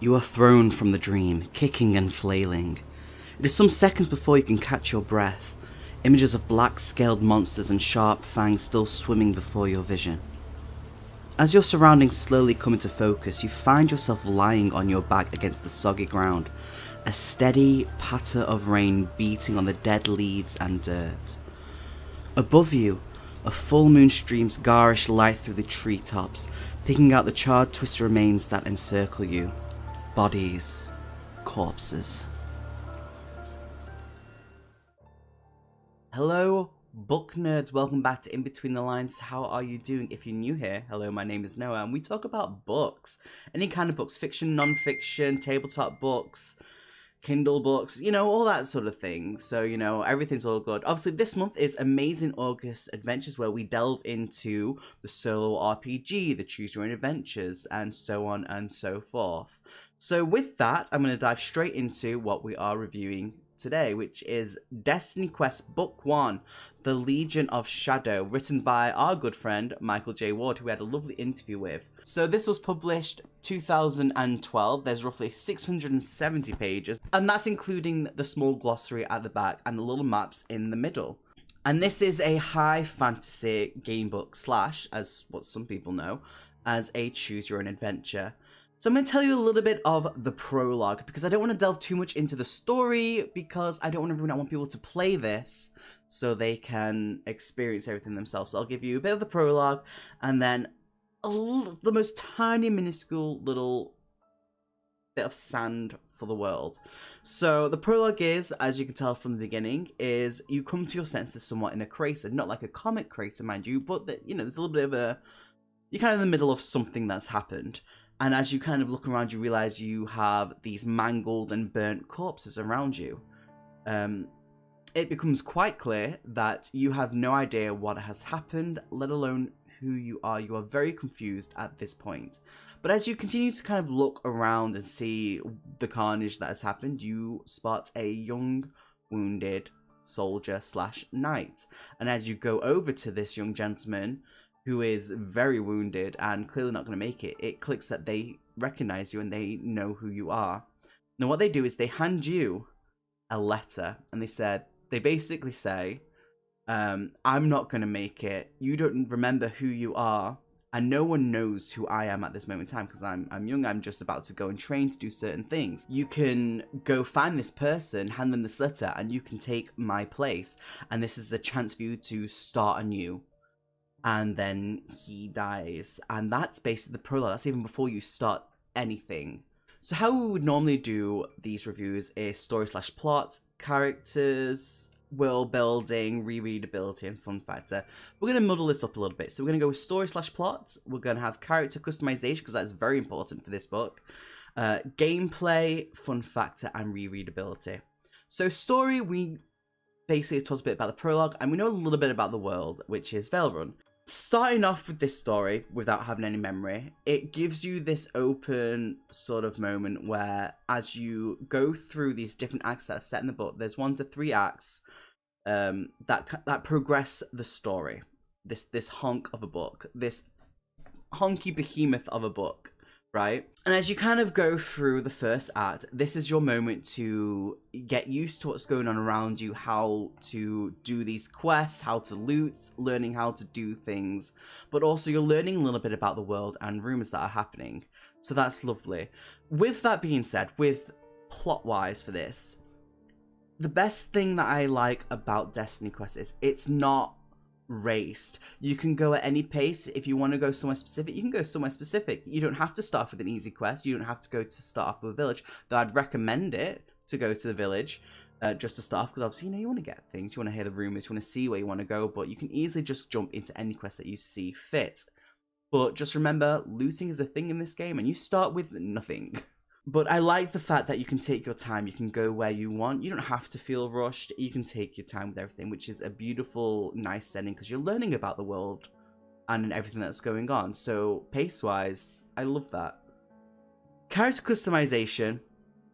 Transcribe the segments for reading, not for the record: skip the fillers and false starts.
You are thrown from the dream, kicking and flailing. It is some seconds before you can catch your breath, images of black-scaled monsters and sharp fangs still swimming before your vision. As your surroundings slowly come into focus, you find yourself lying on your back against the soggy ground, a steady patter of rain beating on the dead leaves and dirt. Above you, a full moon streams garish light through the treetops, picking out the charred, twisted remains that encircle you. Bodies, corpses. Hello, book nerds. Welcome back to In Between the Lines. How are you doing? If you're new here, hello, my name is Noah, and we talk about books. Any kind of books, fiction, non-fiction, tabletop books, Kindle books, you know, all that sort of thing. So, you know, everything's all good. Obviously, this month is Amazing August Adventures, where we delve into the solo RPG, the Choose Your Own Adventures, and so on and so forth. So with that, I'm going to dive straight into what we are reviewing today, which is DestinyQuest Book 1, The Legion of Shadow, written by our good friend Michael J. Ward, who we had a lovely interview with. So this was published 2012, there's roughly 670 pages, and that's including the small glossary at the back and the little maps in the middle. And this is a high fantasy game book / as what some people know, as a choose your own adventure. So I'm going to tell you a little bit of the prologue, because I don't want to delve too much into the story, because I want people to play this so they can experience everything themselves. So I'll give you a bit of the prologue, and then the most tiny, minuscule little bit of sand for the world. So the prologue is, as you can tell from the beginning, is you come to your senses somewhat in a crater, not like a comic crater, mind you, but you know, there's a little bit of you're kind of in the middle of something that's happened. And as you kind of look around, you realize you have these mangled and burnt corpses around you. It becomes quite clear that you have no idea what has happened, let alone who you are. You are very confused at this point. But as you continue to kind of look around and see the carnage that has happened, you spot a young, wounded soldier / knight. And as you go over to this young gentleman, who is very wounded and clearly not going to make it, it clicks that they recognize you and they know who you are. Now what they do is they hand you a letter, and they basically say, I'm not going to make it, you don't remember who you are, and no one knows who I am at this moment in time, because I'm young, I'm just about to go and train to do certain things. You can go find this person, hand them this letter, and you can take my place, and this is a chance for you to start anew. And then he dies. And that's basically the prologue. That's even before you start anything. So how we would normally do these reviews is story / plot, characters, world building, rereadability, and fun factor. We're going to muddle this up a little bit. So we're going to go with story / plot. We're going to have character customization, because that's very important for this book. Gameplay, fun factor, and rereadability. So story, we basically talked a bit about the prologue, and we know a little bit about the world, which is Vale. Starting off with this story without having any memory, it gives you this open sort of moment where, as you go through these different acts that are set in the book, there's 1 to 3 acts that progress the story. This hunk of a book, this honky behemoth of a book, right? And as you kind of go through the first act, this is your moment to get used to what's going on around you, how to do these quests, how to loot, learning how to do things, but also you're learning a little bit about the world and rumors that are happening. So that's lovely. With that being said, with plot-wise for this, the best thing that I like about DestinyQuest is it's not raced. You can go at any pace. If you want to go somewhere specific, you can go somewhere specific. You don't have to start with an easy quest. You don't have to start off with a village, though I'd recommend it to go to the village just to start off, because obviously, you know, you want to get things, you want to hear the rumors, you want to see where you want to go, but you can easily just jump into any quest that you see fit. But just remember, looting is a thing in this game, and you start with nothing. But I like the fact that you can take your time, you can go where you want, you don't have to feel rushed, you can take your time with everything, which is a beautiful, nice setting, because you're learning about the world and everything that's going on. So, pace-wise, I love that. Character customization,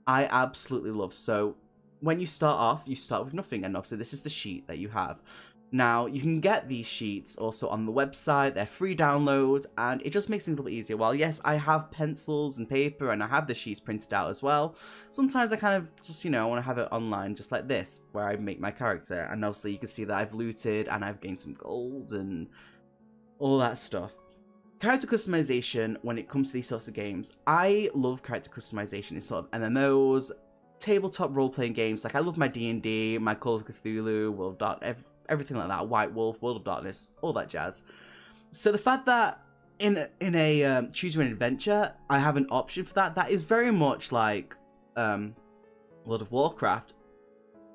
I absolutely love. So, when you start off, you start with nothing, and obviously this is the sheet that you have. Now, you can get these sheets also on the website, they're free download, and it just makes things a little easier. While yes, I have pencils and paper, and I have the sheets printed out as well, sometimes I kind of just, you know, want to have it online, just like this, where I make my character, and obviously you can see that I've looted, and I've gained some gold, and all that stuff. Character customization, when it comes to these sorts of games, I love character customization in sort of MMOs, tabletop role-playing games, like I love my D&D, my Call of Cthulhu, World of Darkness, everything like that, White Wolf, World of Darkness, all that jazz. So the fact that in a choose your own adventure, I have an option for that, that is very much like World of Warcraft,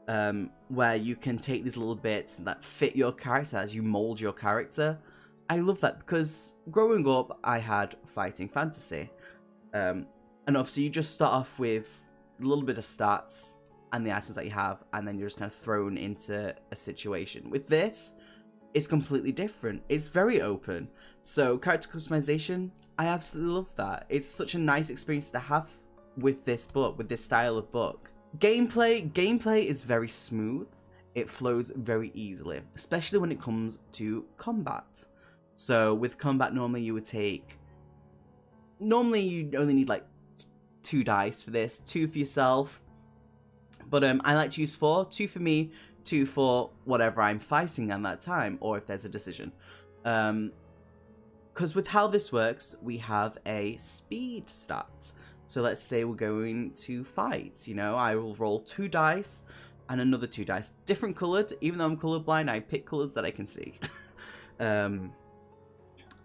where you can take these little bits that fit your character as you mold your character. I love that because growing up, I had fighting fantasy. And obviously you just start off with a little bit of stats and the items that you have, and then you're just kind of thrown into a situation. With this, it's completely different. It's very open. So character customization, I absolutely love that. It's such a nice experience to have with this book, with this style of book. Gameplay is very smooth. It flows very easily, especially when it comes to combat. So with combat, normally you only need like 2 dice for this, 2 for yourself. But I like to use 4, 2 for me, 2 for whatever I'm fighting at that time, or if there's a decision. Because with how this works, we have a speed stat. So let's say we're going to fight, you know, I will roll 2 dice and another 2 dice. Different coloured, even though I'm colourblind, I pick colours that I can see.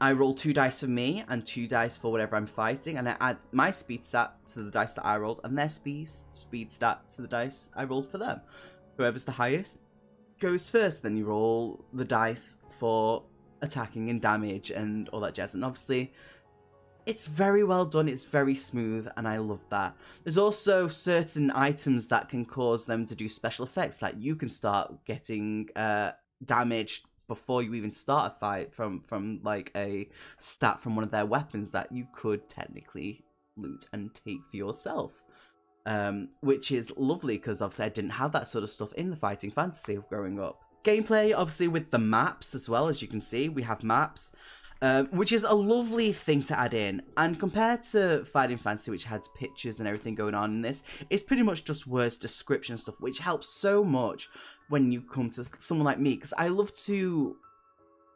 I roll 2 dice for me and 2 dice for whatever I'm fighting, and I add my speed stat to the dice that I rolled, and their speed stat to the dice I rolled for them. Whoever's the highest goes first. Then you roll the dice for attacking and damage and all that jazz. And obviously, it's very well done. It's very smooth, and I love that. There's also certain items that can cause them to do special effects, like you can start getting damage before you even start a fight from like a stat from one of their weapons that you could technically loot and take for yourself, which is lovely because obviously I didn't have that sort of stuff in the fighting fantasy growing up. Gameplay, obviously, with the maps as well, as you can see, we have maps, which is a lovely thing to add in. And compared to Fighting Fantasy, which has pictures and everything going on in this, it's pretty much just words, description stuff, which helps so much when you come to someone like me, because I love to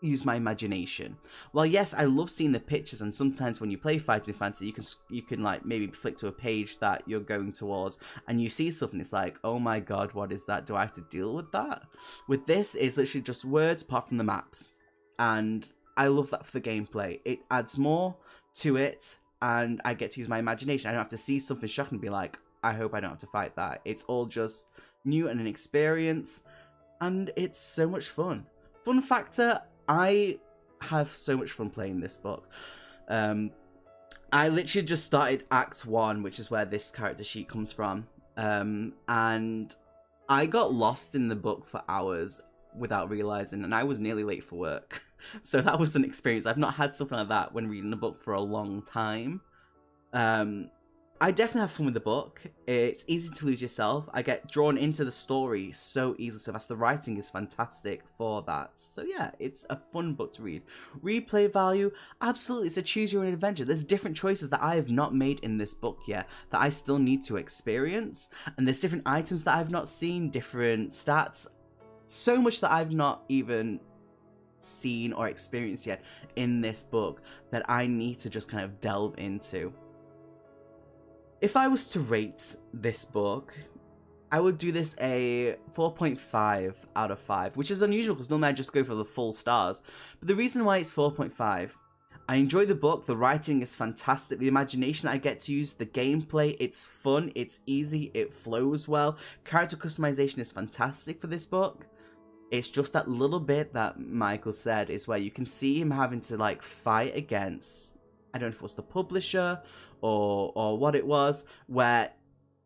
use my imagination. Well, yes, I love seeing the pictures, and sometimes when you play Fighting Fantasy, you can like maybe flick to a page that you're going towards, and you see something. It's like, oh my god, what is that? Do I have to deal with that? With this, it's literally just words apart from the maps, and I love that for the gameplay. It adds more to it, and I get to use my imagination. I don't have to see something shocking and be like, I hope I don't have to fight that. It's all just new and an experience, and it's so much fun. Fun factor, I have so much fun playing this book. I literally just started Act 1, which is where this character sheet comes from, and I got lost in the book for hours without realizing, and I was nearly late for work. So that was an experience. I've not had something like that when reading a book for a long time. I definitely have fun with the book. It's easy to lose yourself. I get drawn into the story so easily, so fast. The writing is fantastic for that. So yeah, it's a fun book to read. Replay value, absolutely. It's a choose your own adventure. There's different choices that I have not made in this book yet that I still need to experience. And there's different items that I've not seen, different stats. So much that I've not even seen or experienced yet in this book that I need to just kind of delve into. If I was to rate this book, I would do this a 4.5 out of 5, which is unusual because normally I just go for the full stars. But the reason why it's 4.5, I enjoy the book, the writing is fantastic, the imagination I get to use, the gameplay, it's fun, it's easy, it flows well. Character customization is fantastic for this book. It's just that little bit that Michael said is where you can see him having to like fight against, I don't know if it was the publisher or what it was, where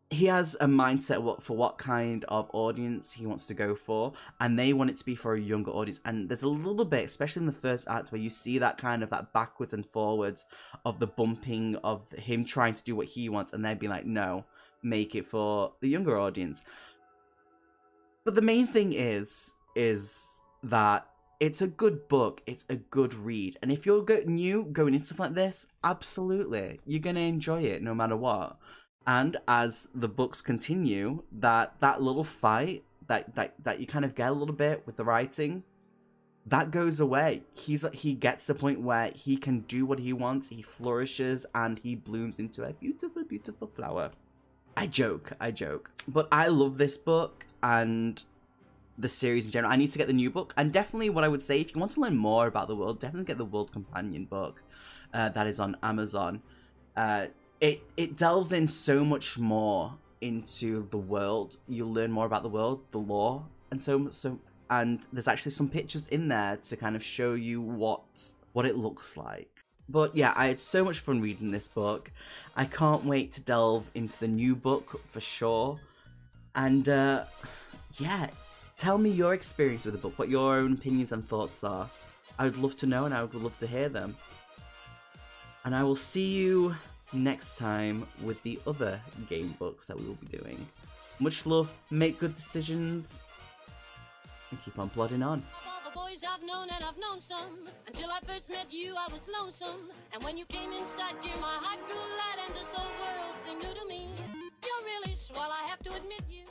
he has a mindset for what kind of audience he wants to go for, and they want it to be for a younger audience. And there's a little bit, especially in the first act, where you see that kind of that backwards and forwards of the bumping of him trying to do what he wants, and they'd be like, no, make it for the younger audience. But the main thing is that it's a good book, it's a good read. And if you're new going into stuff like this, absolutely, you're going to enjoy it no matter what. And as the books continue, that little fight that you kind of get a little bit with the writing, that goes away. He gets to the point where he can do what he wants, he flourishes, and he blooms into a beautiful, beautiful flower. I joke. But I love this book and the series in general. I need to get the new book. And definitely what I would say, if you want to learn more about the world, definitely get the World Companion book that is on Amazon. It delves in so much more into the world. You'll learn more about the world, the lore, and and there's actually some pictures in there to kind of show you what it looks like. But yeah, I had so much fun reading this book. I can't wait to delve into the new book for sure. And yeah, tell me your experience with the book, what your own opinions and thoughts are. I would love to know, and I would love to hear them. And I will see you next time with the other game books that we will be doing. Much love, make good decisions, and keep on plodding on. Of all the boys I've known, and I've known some, until I first met you I was lonesome. And when you came inside, dear, my heart grew light, and this whole world seemed new to me. You're really swell, I have to admit you.